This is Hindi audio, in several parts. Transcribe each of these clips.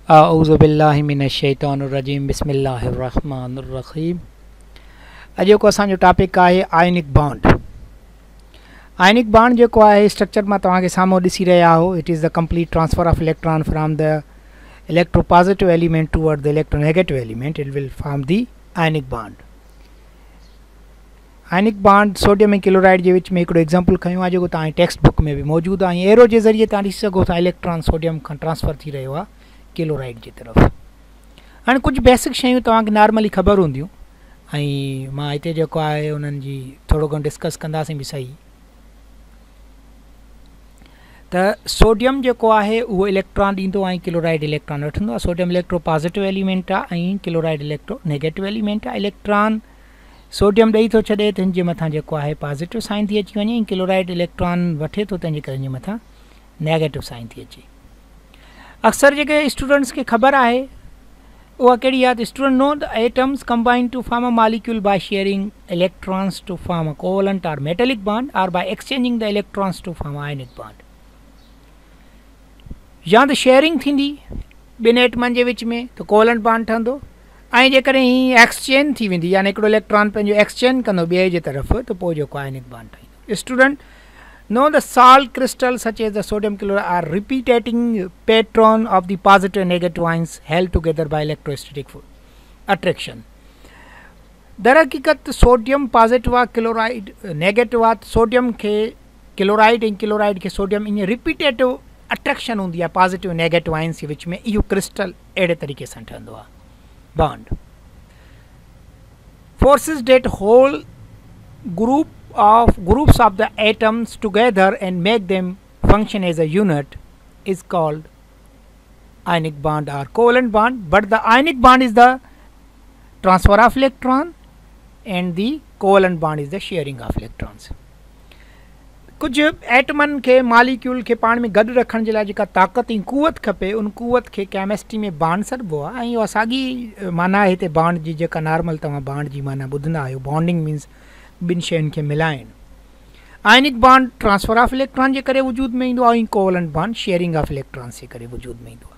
अऊज़ु बिल्लाहि मिनश्शैतानिर्रजीम बिस्मिल्लाहिर्रहमानिर्रहीम। अॼु को असांजो टॉपिक आहे आयनिक बॉन्ड। आयनिक बॉन्ड जेको आहे स्ट्रक्चर मां तव्हांखे साम्हूं ॾिसी रहिया हो, it is the complete transfer of electron from the electropositive element toward the electronegative element. It will form the ionic bond. Ionic bond sodium ऐं क्लोराइड जे विच में हिकिड़ो एग्जाम्पल खयूं आहे जेको तव्हांजी टेक्स्ट बुक में भी मौजूदु आहे। एरो जे ज़रिए तव्हां ॾिसी सघो था इलेक्ट्रॉन सोडियम खां ट्रांसफर थी रहियो आहे क्लोराइड की तरफ। हाँ कुछ बेसिक शयूं तव्हांखे नॉर्मली ख़बर हूंदियूं ऐं मां हिते जेको आहे उन्हनि जी थोरो घणो डिस्कस कंदासीं भी सही। त सोडियम जेको आहे उहो इलेक्ट्रॉन ॾींदो ऐं क्लोराइड इलेक्ट्रॉन वठंदो आहे। सोडियम इलेक्ट्रो पॉजिटिव एलिमेंट आहे ऐं क्लोराइड इलेक्ट्रो नेगेटिव एलिमेंट आहे। इलेक्ट्रॉन सोडियम ॾेई थो छॾे त हिनजे मथां जेको आहे पॉजिटिव साइन थी अची वञे, ऐं क्लोराइड इलेक्ट्रॉन वठे थो तंहिंजे करे हिनजे मथां नेगेटिव साइन थी अचे। अक्सर जेके स्टूडेंट्स के खबर है वह कड़ी है, the student know the atoms combine to form a molecule by sharing electrons to form a covalent और मेटेलिक बॉन्ड और by exchanging the electrons to form ionic bond. या तो शेयरिंग थी बिन एटमन के विच में तो कोवेलेंट बॉन्ड ठहंदो, ऐं जेकॾहिं ही एक्सचेंज थी वेंदी यानी हिकिड़ो इलेक्ट्रॉन पंहिंजो एक्सचेंज कंदो ॿिए जे तरफ़ तो पोइ जेको आयनिक बॉन्ड ठहींदो। Student know the salt crystals such as the sodium chloride are repeating pattern of the positive and negative ions held together by electrostatic attraction। दर हकीकत सोडियम पॉजिटिव आ क्लोराइड नेगेटिव आ, सोडियम के क्लोराइड ऐं क्लोराइड के सोडियम इन रिपीटेटिव अट्रैक्शन होंदी है पॉजिटिव नेगेटिव आयन्स के विच में। इहो क्रिस्टल अड़े तरीके से ठहंदो आहे bond. Forces that hold groups of the atoms together and make them function as a unit is called ionic bond or covalent bond, but the ionic bond is the transfer of electron and the covalent bond is the sharing of electrons। कुछ एटमन के मॉलिक्यूल के पाण में गड रखण जे लाइ जेका ताक़त ऐं कुवत खपे उन कुवत के केमिस्ट्री में बॉन्ड सॾिबो आहे। ऐं इहो असांजी माना आहे हिते बॉन्ड जी जेका नॉर्मल तव्हां बॉन्ड जी माना ॿुधंदा आहियो, बॉन्डिंग मीन्स बिन शयुनि खे मिलाइण। Ionic bond transfer of electron जे करे वजूद में ईंदो आहे, covalent bond sharing of electrons जे करे वजूद में ईंदो आहे।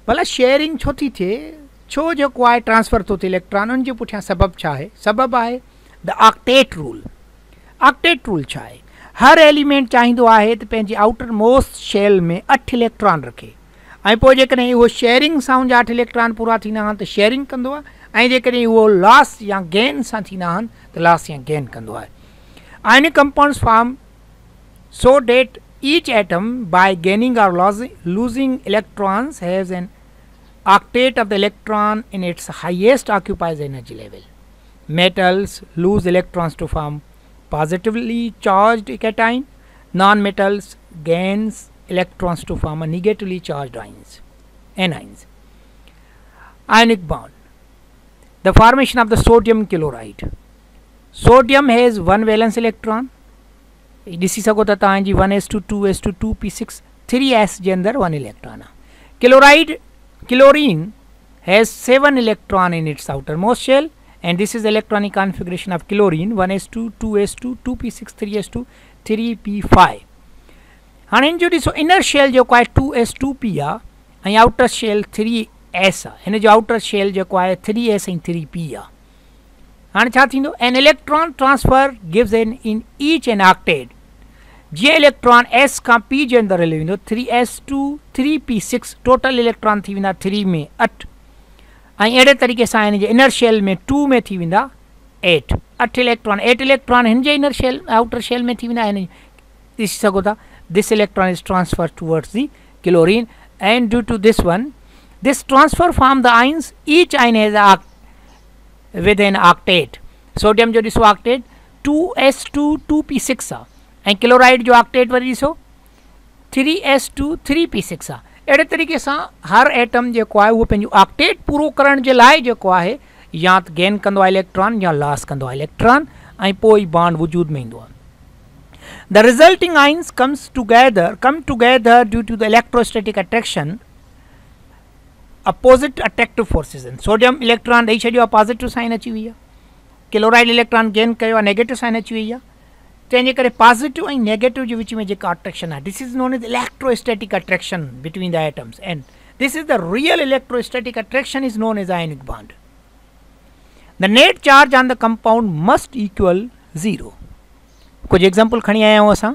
भला शेयरिंग छो थी थिए, छो जेको आहे ट्रांसफर थो थिए इलेक्ट्रॉन, उन जे पुठियां सबब छा आहे? सबब आहे the octet rule. Octet rule छा आहे? हर एलिमेंट चाहींदो आहे त पंहिंजे आउटर मोस्ट शेल में 8 इलेक्ट्रॉन रखे, ऐं पोइ जेकॾहिं उहो शेयरिंग सां उनजा 8 इलेक्ट्रॉन पूरा थींदा आहिनि त शेयरिंग कंदो आहे, ऐं जेकॾहिं उहो लॉस या गेन सां थींदा आहिनि त लॉस या गेन कंदो आहे। Ionic compounds form so that each atom by gaining or losing electrons has an octet of the electron in its highest occupies energy level। Metals lose electrons to form positively charged cation, non-metals gains electrons to form a negatively charged ions, anions। Ionic bond, the formation of the sodium chloride। Sodium has 1 valence electron, ॾिसी सघो था तव्हांजी 1s2 2s2 2p6 3s जे अंदर 1 इलेक्ट्रॉन आहे। Chlorine has 7 electron in its outermost shell and this is electronic configuration of chlorine 1s2 2s2 2p6 3s2 3p5। हाणे इन जो ॾिसो इनर शेल जेको आहे 2s2p आहे ऐं आउटर शेल 3s आहे। हिन जो आउटर शेल जेको आहे 3s ऐं 3p आहे। हाँ छा थींदो? An electron transfer gives an in each an octet. जीअं इलेक्ट्रॉन एस खां पी जे अंदरि हली वेंदो 3s2 3p6 टोटल इलेक्ट्रॉन थी वेंदा 3 में 8, ऐं अहिड़े तरीक़े सां हिन जे इनर शेल में 2 में थी वेंदा 8 इलेक्ट्रॉन। 8 इलेक्ट्रॉन हिन जे इनर शेल आउटर शेल में थी वेंदा। हिन ॾिसी सघो था this electron is transfer towards the chlorine and due to this one this transfer form the ions each ion has with an octet। Sodium जो ॾिसो ऑक्टेट 2s2 2p6 आहे ऐं क्लोराइड जो ऑक्टेट वरी ॾिसो 3s2 3p6 आहे। अहिड़े तरीक़े सां हर एटम जेको आहे उहो पंहिंजो ऑक्टेट पूरो करण जे लाइ जेको आहे या त गेन कंदो आहे इलेक्ट्रॉन या लॉस कंदो आहे इलेक्ट्रॉन, ऐं पोइ ई बॉन्ड वजूद में ईंदो आहे। The resulting ions come together due to the electrostatic attraction opposite attractive forces आहिनि। सोडियम इलेक्ट्रॉन ॾेई छॾियो आहे पॉजिटिव साइन अची वई आहे, क्लोराइड इलेक्ट्रॉन गेन कयो आहे नेगेटिव साइन अची वई आहे, तंहिंजे करे पॉजिटिव ऐं नेगेटिव जे विच में जेका अट्रैक्शन आहे this is known as electrostatic attraction between the atoms and This is the real electrostatic attraction is known as ionic bond. The net charge on the compound must equal 0. कुछ एग्जाम्पल खणी आया हूँ असां.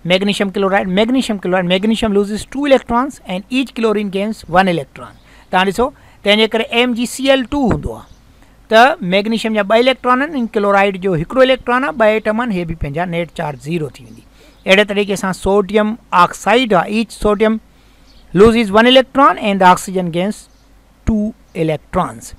Magnesium chloride, magnesium loses 2 electrons and each chlorine gains 1 electron. तव्हां ॾिसो तंहिंजे करे MgCl2 हूंदो आहे त मैग्नीशियम जा 2 इलेक्ट्रॉन आहिनि, क्लोराइड जो हिकिड़ो इलेक्ट्रॉन आहे, 2 एटम आहिनि, हे बि पंहिंजा नेट चार्ज 0 थी वेंदी. अहिड़े तरीक़े सां सोडियम ऑक्साइड आहे, each sodium loses 1 electron and the oxygen gains 2 electrons.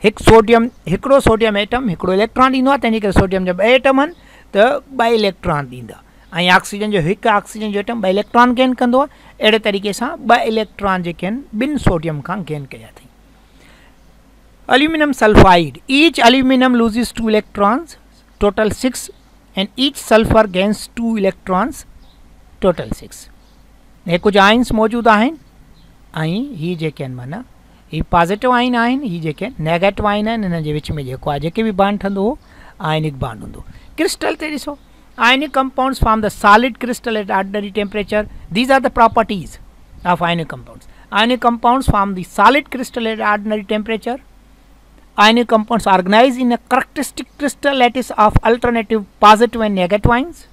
हिकिड़ो सोडियम एटम हिकिड़ो इलेक्ट्रॉन ॾींदो आहे, तंहिंजे करे सोडियम जा 2 एटम आहिनि त 2 इलेक्ट्रॉन ॾींदा, ऐं ऑक्सीजन जो हिकु ऑक्सीजन जो एटम 2 इलेक्ट्रॉन गेन कंदो आहे. अहिड़े तरीक़े सां 2 इलेक्ट्रॉन जेके आहिनि ॿिनि सोडियम खां गेन कया अथई. Aluminum sulfide, each aluminum loses 2 electrons, total 6, and each sulfur gains 2 electrons, total 6. हे कुछ आइंस मौजूद आहिनि ऐं ही जेके आहिनि माना ही पॉजिटिव आइन आहिनि, ही जेके नेगेटिव आइन आहिनि, हिन जे विच में जेको आहे जेके बि बॉन्ड ठहंदो हो आयनिक बॉन्ड हूंदो. क्रिस्टल ते ॾिसो, ionic compounds form the solid crystal at ordinary temperature. These are the properties of ionic compounds. Ionic compounds form the solid crystal at ordinary temperature. Ionic compounds are organized in a characteristic crystal lattice of alternative positive and negative ions.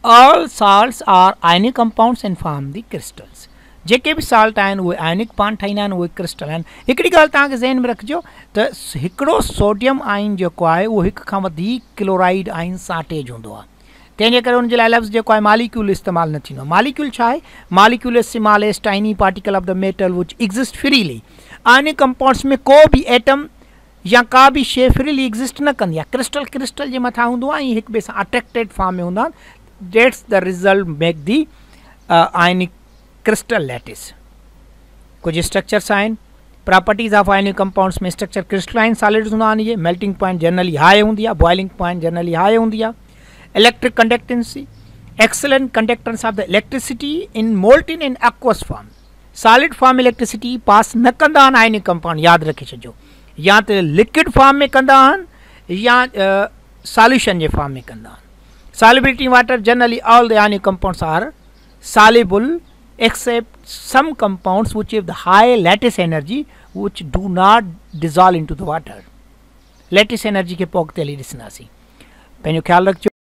All salts are ionic compounds and form the crystals. जेके भी साल्ट आहिनि उहे आयनिक बॉन्ड ठाहींदा आहिनि, उहे क्रिस्टल आहिनि. हिकिड़ी ॻाल्हि तव्हांखे ज़हन में रखिजो त हिकिड़ो सोडियम आइन जेको आहे उहो हिक खां वधीक क्लोराइड आइन सां अटैच हूंदो आहे. तंहिंजे करे हुनजे लाइ लफ़्ज़ जेको आहे मालिक्यूल इस्तेमालु न थींदो आहे. मालिक्यूल छा आहे? Molecule is smallest tiny particle of the metal which exist freely. Ionic compounds में को बि एटम या का बि शइ फ्रीली एग्जिस्ट न कंदी आहे. क्रिस्टल जे मथां हूंदो आहे ऐं हिक ॿिए सां अट्रैक्टेड फॉर्म में हूंदा आहिनि. That's the result make the ionic crystal lattice. कुछ स्ट्रक्चर्स आहिनि. प्रॉपर्टीज़ ऑफ आयनिक कंपाउंड्स में स्ट्रक्चर क्रिस्टलाइन सॉलिड्स हूंदा आहिनि. इहे मेल्टिंग पॉइंट जनरली हाई हूंदी आहे, बॉइलिंग पॉइंट जनरली हाई हूंदी आहे. Electric conductancy, excellent conductance of the electricity in molten and aqueous form. Solid form electricity pass न कंदा आहिनि आयनिक कंपाउंड, यादि रखे छॾिजो. या त लिक्विड फॉर्म में कंदा आहिनि या सॉल्यूशन जे फॉर्म में कंदा आहिनि. Solubility water, generally all the ionic compounds are soluble except some compounds which have the high lattice energy which do not dissolve into the water. Lattice energy के पोक ते हली ॾिसंदासीं. पंहिंजो ख्यालु रखिजो.